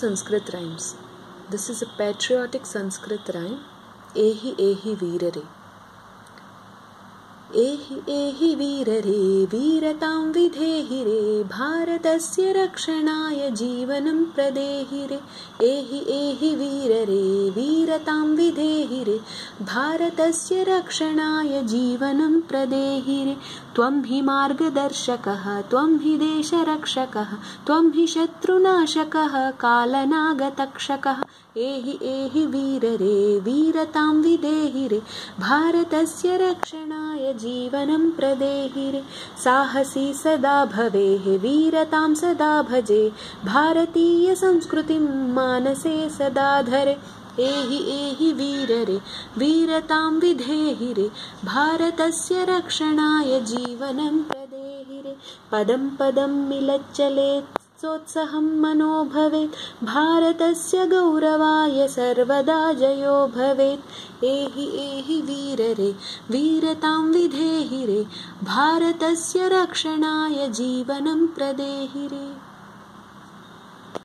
Sanskrit rhymes. This is a patriotic Sanskrit rhyme. Ehi ehi veerare. Ehi ehi veerare veeratam videhi re bharatasya rakshanaya jeevanam pradehi re. Ehi ehi veerare veeratam videhi re bharatasya rakshanaya jeevanam pradehi re. त्वं हि मार्गदर्शकः त्वं हि देशरक्षकः त्वं हि शत्रुनाशकः कालनागतक्षकः. एहि एहि वीररे वीरतां विदेहि रे भारतस्य रक्षणाय जीवनं प्रदेहि रे. साहसी सदा भवेः वीरतां सदा भजे भारतीय संस्कृतिं मानसे सदा धरे. एहि एहि वीररे वीरतां विधेहि रे भारतस्य रक्षणाय जीवनं प्रदेहि रे. पदं पदं मिलच्चलेत् सोत्सहं मनो भवेत् भारतस्य गौरवाय सर्वदा जयो भवेत्. एहि एहि वीररे वीरतां विधेहि रे भारतस्य रक्षणाय जीवनं प्रदेहि रे.